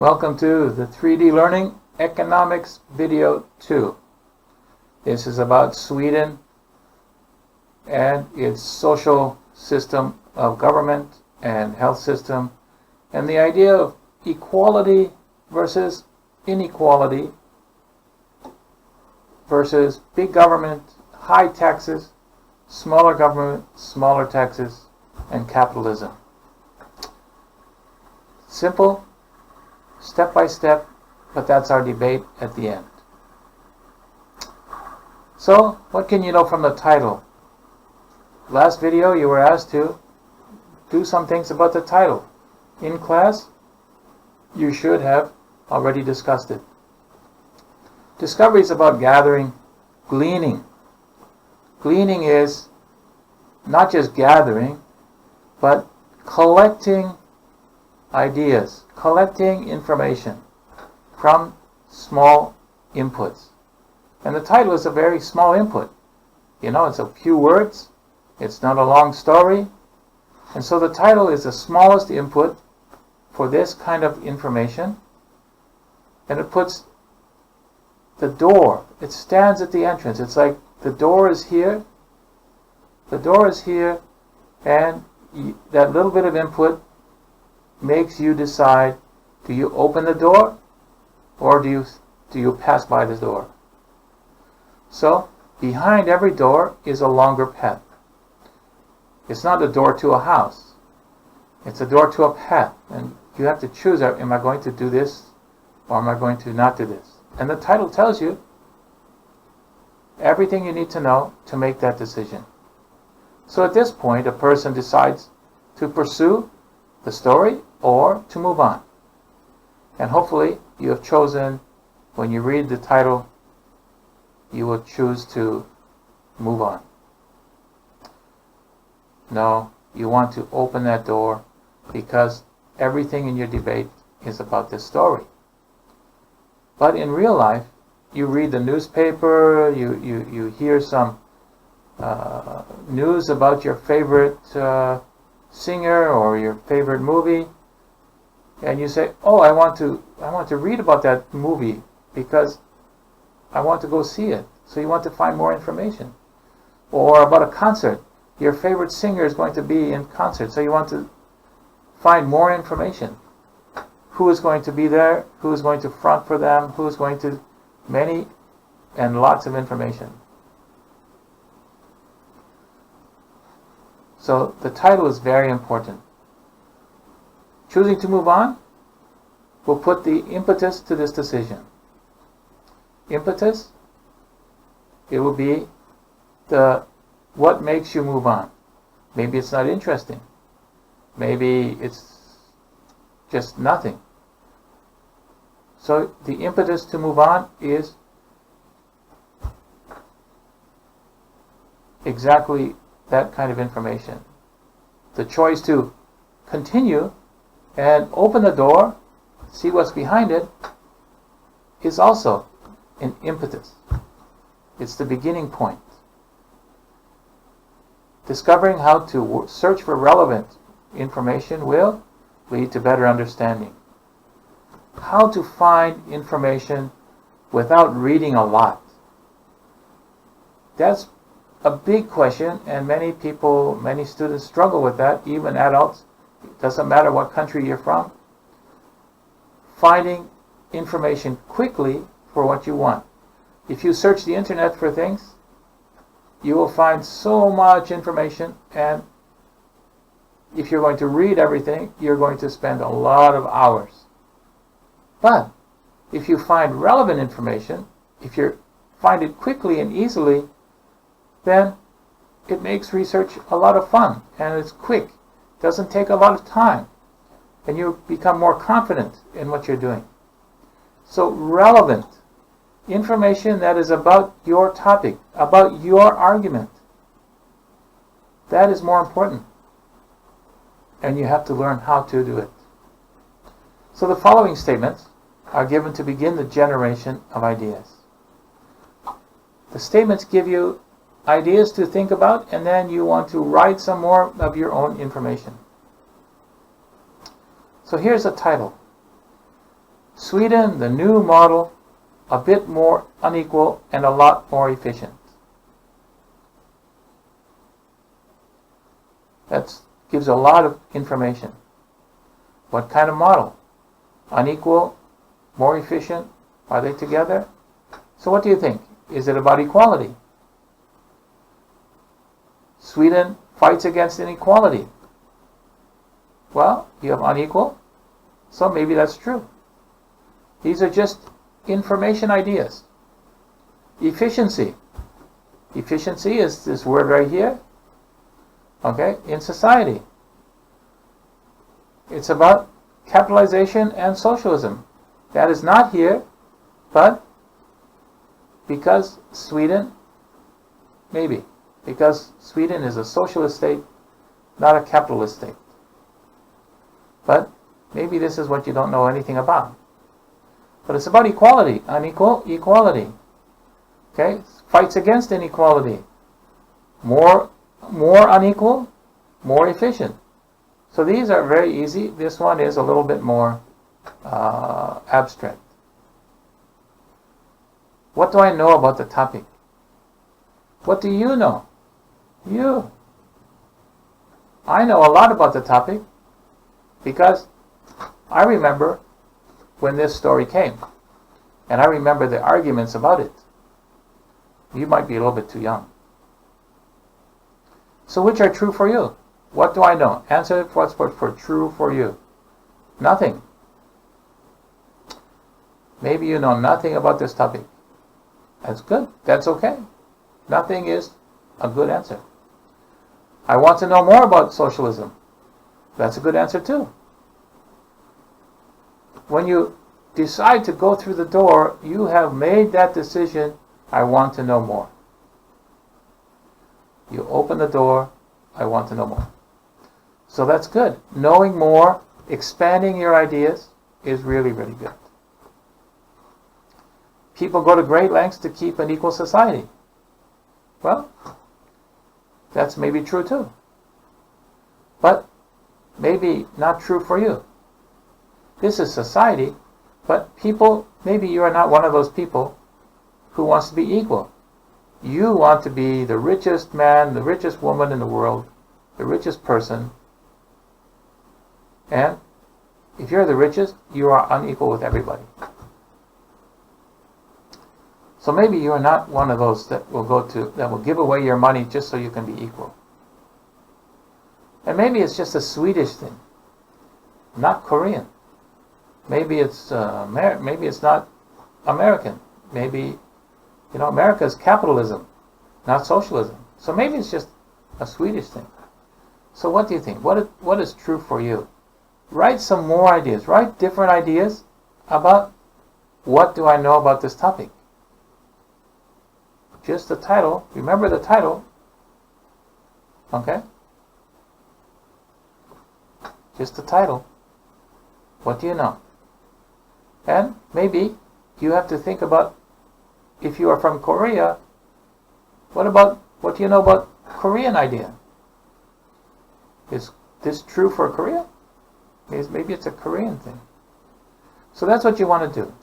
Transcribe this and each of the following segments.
Welcome to the 3D Learning Economics Video 2. This is about Sweden and its social system of government and health system, and the idea of equality versus inequality versus big government, high taxes, smaller government, smaller taxes, and capitalism. Simple, step by step, but that's our debate at the end. So, what can you know from the title? Last video you were asked to do some things about the title. In class, you should have already discussed it. Discovery is about gathering, gleaning. Gleaning is not just gathering, but collecting ideas, collecting information from small inputs. And the title is a very small input. You know, it's a few words, it's not a long story, and so the title is the smallest input for this kind of information, and it puts the door, it stands at the entrance. It's like the door is here, and that little bit of input makes you decide, do you open the door or do you pass by the door? So behind every door is a longer path. It's not a door to a house. It's a door to a path, and you have to choose, am I going to do this or am I going to not do this? And the title tells you everything you need to know to make that decision. So at this point, a person decides to pursue the story or to move on. And hopefully you have chosen, when you read the title, you will choose to move on. No, you want to open that door because everything in your debate is about this story. But in real life, you read the newspaper, you hear some news about your favorite singer or your favorite movie, and you say, oh, I want to read about that movie because I want to go see it. So you want to find more information. Or about a concert, your favorite singer is going to be in concert, so you want to find more information. Who is going to be there, who is going to front for them, who is going to, many and lots of information. So the title is very important. Choosing to move on will put the impetus to this decision. Impetus, it will be what makes you move on. Maybe it's not interesting. Maybe it's just nothing. So the impetus to move on is exactly that kind of information. The choice to continue and open the door, see what's behind it, is also an impetus. It's the beginning point. Discovering how to search for relevant information will lead to better understanding. How to find information without reading a lot. That's a big question, and many students struggle with that, even adults. It doesn't matter what country you're from. Finding information quickly for what you want. If you search the internet for things, you will find so much information, and if you're going to read everything, you're going to spend a lot of hours. But if you find relevant information, if you find it quickly and easily, then it makes research a lot of fun, and it's quick. It doesn't take a lot of time, and you become more confident in what you're doing. So relevant information that is about your topic, about your argument, that is more important, and you have to learn how to do it. So the following statements are given to begin the generation of ideas. The statements give you ideas to think about, and then you want to write some more of your own information. So here's a title. Sweden, the new model, a bit more unequal and a lot more efficient. That gives a lot of information. What kind of model? Unequal, more efficient, are they together? So what do you think? Is it about equality? Sweden fights against inequality. Well, you have unequal, so maybe that's true. These are just information ideas. Efficiency. Efficiency is this word right here. Okay, in society. It's about capitalization and socialism. That is not here, but because Sweden, maybe, because Sweden is a socialist state, not a capitalist state. But maybe this is what you don't know anything about. But it's about equality, unequal equality. Okay, fights against inequality. More unequal, more efficient. So these are very easy. This one is a little bit more abstract. What do I know about the topic? What do you know? You. I know a lot about the topic because I remember when this story came. And I remember the arguments about it. You might be a little bit too young. So which are true for you? What do I know? Answer what's for true for you. Nothing. Maybe you know nothing about this topic. That's good. That's okay. Nothing is a good answer. I want to know more about socialism. That's a good answer too. When you decide to go through the door, you have made that decision, I want to know more. You open the door, I want to know more. So that's good. Knowing more, expanding your ideas is really, really good. People go to great lengths to keep an equal society. Well, that's maybe true too. But maybe not true for you. This is society, but people, maybe you are not one of those people who wants to be equal. You want to be the richest man, the richest woman in the world, the richest person. And if you're the richest, you are unequal with everybody. So maybe you are not one of those that will give away your money just so you can be equal. And maybe it's just a Swedish thing, not Korean. Maybe it's not American. Maybe, America is capitalism, not socialism. So maybe it's just a Swedish thing. So what do you think? What is true for you? Write some more ideas. Write different ideas about what do I know about this topic. Just the title. Remember the title. Okay? Just the title. What do you know? And maybe you have to think about, if you are from Korea, what do you know about Korean idea? Is this true for Korea? Maybe it's a Korean thing. So that's what you want to do.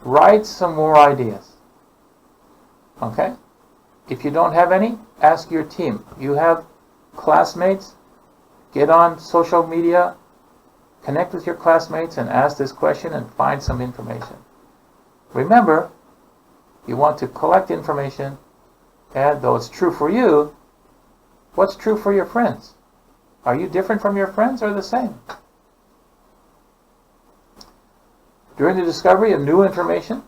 Write some more ideas. Okay? If you don't have any, ask your team. You have classmates, get on social media, connect with your classmates and ask this question and find some information. Remember, you want to collect information, and though it's true for you, what's true for your friends? Are you different from your friends or the same? During the discovery of new information,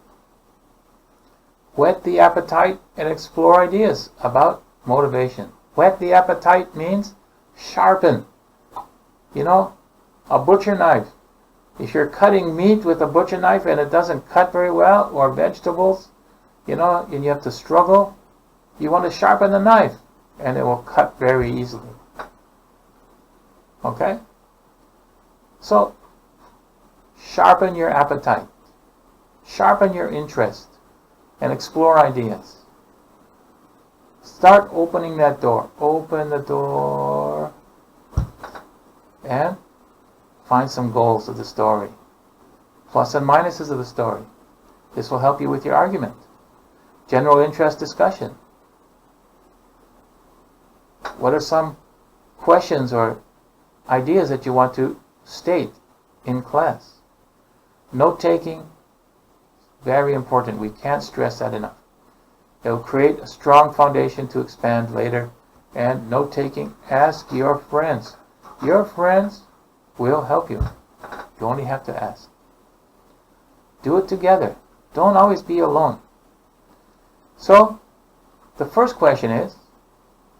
whet the appetite and explore ideas about motivation. Whet the appetite means sharpen. A butcher knife. If you're cutting meat with a butcher knife and it doesn't cut very well, or vegetables, and you have to struggle, you want to sharpen the knife and it will cut very easily. Okay? So, sharpen your appetite. Sharpen your interest and explore ideas. Start opening that door. Open the door and find some goals of the story. plus and minuses of the story. This will help you with your argument. General interest discussion. What are some questions or ideas that you want to state in class? Note-taking, very important. We can't stress that enough. It will create a strong foundation to expand later. And note-taking, ask your friends. Your friends will help you. You only have to ask. Do it together. Don't always be alone. So, the first question is,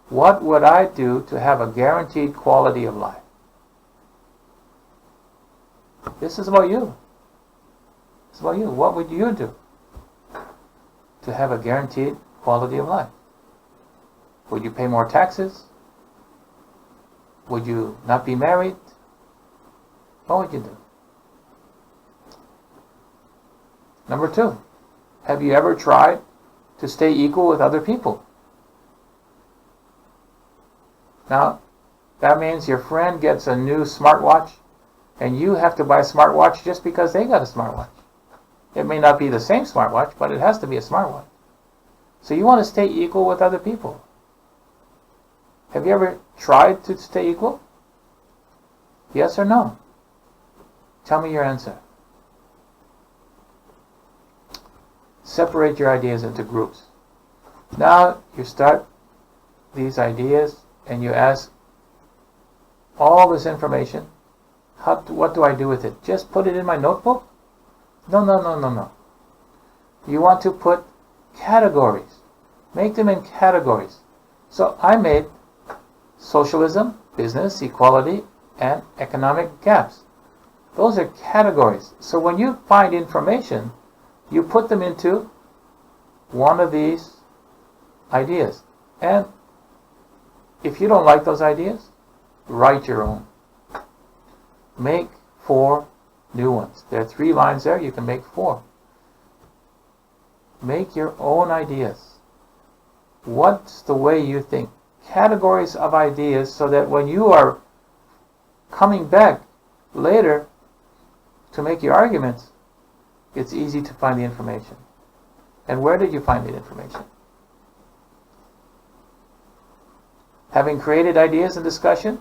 what would I do to have a guaranteed quality of life? This is about you. It's about you. What would you do to have a guaranteed quality of life? Would you pay more taxes? Would you not be married? What would you do? Number 2, have you ever tried to stay equal with other people? Now, that means your friend gets a new smartwatch and you have to buy a smartwatch just because they got a smartwatch. It may not be the same smartwatch, but it has to be a smartwatch. So you want to stay equal with other people. Have you ever tried to stay equal? Yes or no? Tell me your answer. Separate your ideas into groups. Now you start these ideas and you ask all this information. What do I do with it? Just put it in my notebook? No. You want to put categories. Make them in categories. So I made socialism, business, equality, and economic gaps. Those are categories. So when you find information, you put them into one of these ideas. And if you don't like those ideas, write your own. Make 4 new ones. There are 3 lines there, you can make 4. Make your own ideas. What's the way you think? Categories of ideas so that when you are coming back later to make your arguments, it's easy to find the information. And where did you find the information? Having created ideas in discussion,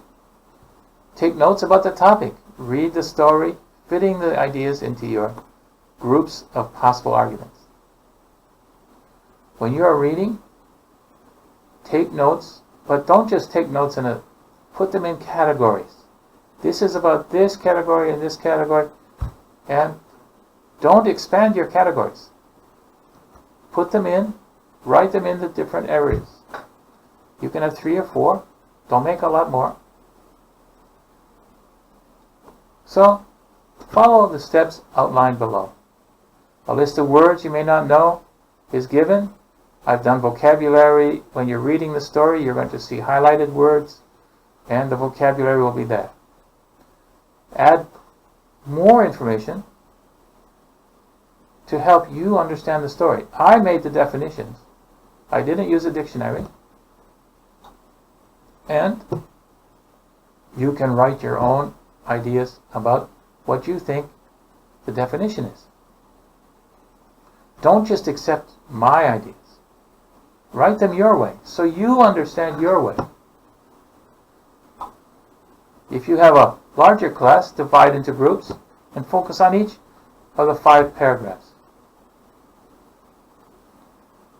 take notes about the topic. Read the story, fitting the ideas into your groups of possible arguments. When you are reading, take notes, but don't just take notes put them in categories. This is about this category and this category, and don't expand your categories. Put them in, write them in the different areas. You can have 3 or 4. Don't make a lot more. So, follow the steps outlined below. A list of words you may not know is given. I've done vocabulary. When you're reading the story, you're going to see highlighted words, and the vocabulary will be there. Add more information to help you understand the story. I made the definitions. I didn't use a dictionary. And you can write your own ideas about what you think the definition is. Don't just accept my ideas. Write them your way, so you understand your way. If you have a larger class, divide into groups and focus on each of the 5 paragraphs.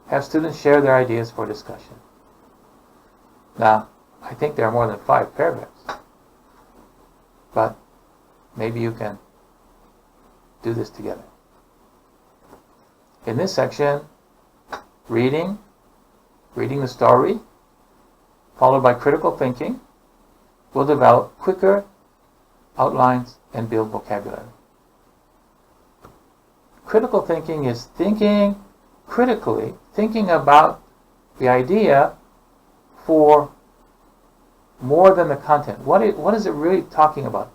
Have students share their ideas for discussion. Now, I think there are more than 5 paragraphs, but maybe you can do this together. In this section, reading the story, followed by critical thinking, will develop quicker outlines and build vocabulary. Critical thinking is thinking critically, thinking about the idea for more than the content. What is it really talking about?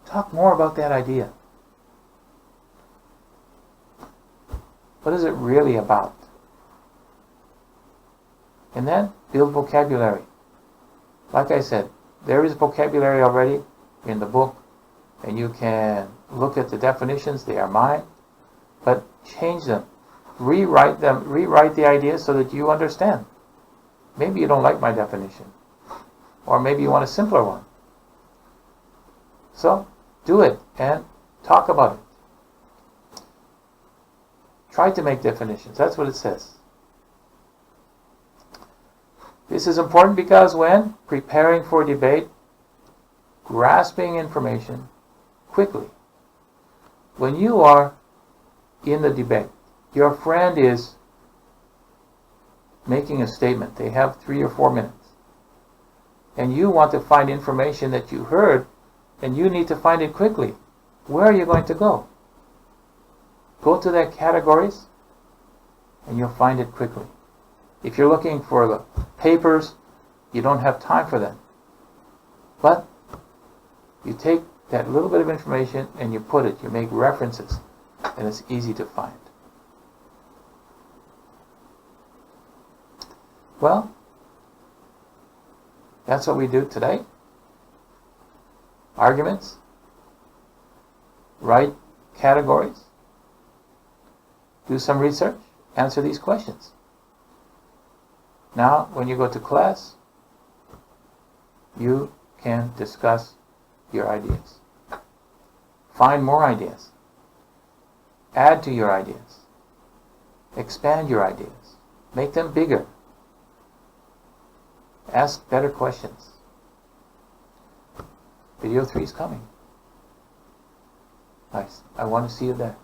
Talk more about that idea. What is it really about? And then build vocabulary. Like I said, there is vocabulary already in the book, and you can look at the definitions. They are mine, but change them, rewrite the ideas so that you understand. Maybe you don't like my definition, or maybe you want a simpler one. So do it and talk about it. Try to make definitions. That's what it says. This is important because when preparing for debate, grasping information quickly, when you are in the debate, your friend is making a statement. They have 3 or 4 minutes. And you want to find information that you heard, and you need to find it quickly. Where are you going to go? Go to their categories, and you'll find it quickly. If you're looking for the papers, you don't have time for them. But you take that little bit of information and you put it, you make references, and it's easy to find. Well, that's what we do today. Arguments, write categories, do some research, answer these questions. Now, when you go to class, you can discuss your ideas. Find more ideas. Add to your ideas. Expand your ideas. Make them bigger. Ask better questions. Video 3 is coming. Nice. I want to see you there.